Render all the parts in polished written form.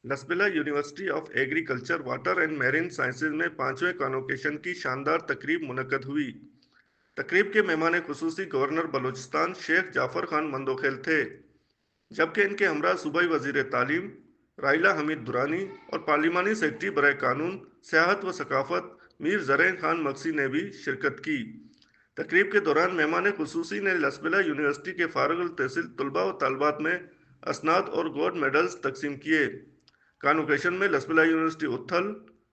Lasbela university of agriculture water and marine sciences में 5वें convocation की शानदार तकरीब मुनक्कद हुई। तकरीब के मेहमान खुसूसी गवर्नर बलूचिस्तान शेख जाफर खान मंदोखेल थे, जबकि इनके हमरा सूबाई वजीर तालीम राइला हमीद दुरानी और पार्लिमानी सेक्रेटरी बरए कानून सियाहत व सकाफत मीर जरैन खान मक्सी ने भी शिरकत की। तकरीब के दौरान मेहमान खुसूसी ने लसबेला यूनिवर्सिटी के फारग तहसील तलबा व तालबात में असनाद और गोल्ड मेडल्स तकसीम किए। कॉन्वोकेशन में लसबेला यूनिवर्सिटी उथल,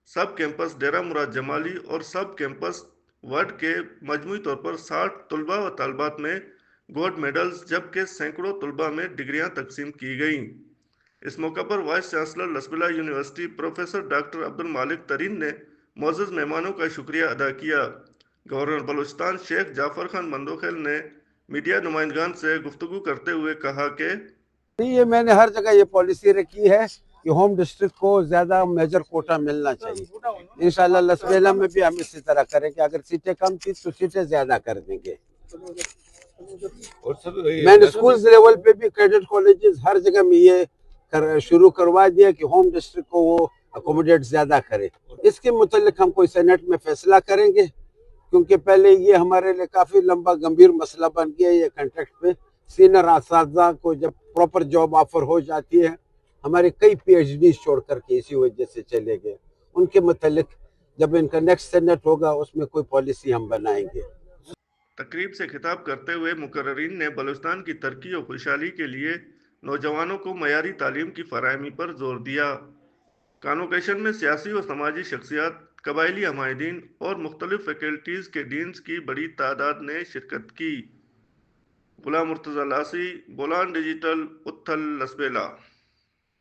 सब कैंपस डेरा मुराद जमाली और सब कैंपस वर्ड के मजमूई तौर पर 60 तलबा व तालबात में गोल्ड मेडल्स जबकि सैकड़ों तलबा में डिग्रियां तकसीम की गईं। इस मौका पर vice chancellor Lasbela university professor doctor Abdul मालिक तरीन ने मोअज़्ज़ज़ मेहमानों का शुक्रिया अदा किया। गवर्नर बलूचिस्तान शेख जाफर खान मंदोखेल ने मीडिया नुमाइंदगान से गुफ्तगू करते हुए कहा कि ये मैंने हर जगह ये पॉलिसी रखी है कि होम डिस्ट्रिक्ट को ज्यादा मेजर कोटा मिलना चाहिए। इंशाल्लाह लसबेला में भी हम इसी तरह करेंगे, अगर सीटें कम थी तो सीटें ज्यादा कर देंगे। मैंने स्कूल लेवल पे भी कैडेट कॉलेजेस हर जगह में ये शुरू करवा दिया कि होम डिस्ट्रिक्ट को वो अकोमोडेट ज्यादा करे। इसके मुतालिक हम कोई सेनेट में फैसला करेंगे, क्योंकि पहले ये हमारे लिए काफी लंबा गंभीर मसला बन गया। ये कॉन्ट्रैक्ट पे सीनियर असातिज़ा को जब प्रॉपर जॉब ऑफर हो जाती है, हमारे कई PhD छोड़ करके इसी वजह से चले गए। उनके मुतालिक जब इनका नेक्स्ट सेनेट होगा उसमें कोई पॉलिसी हम बनाएंगे। तकरीब से खिताब करते हुए मुकर्ररीन ने बलूचिस्तान की तरक्की और खुशहाली के लिए नौजवानों को मयारी तालीम की फराहमी पर जोर दिया। कॉन्वोकेशन में सियासी व समाजी शख्सियात, कबायली हमायदीन और मुख्तलिफ फैकल्टीज़ के डीन्स की बड़ी तादाद ने शिरकत की। गुलाम मुर्तज़ा लासी, बोलान डिजिटल, उत्थल, लसबेला।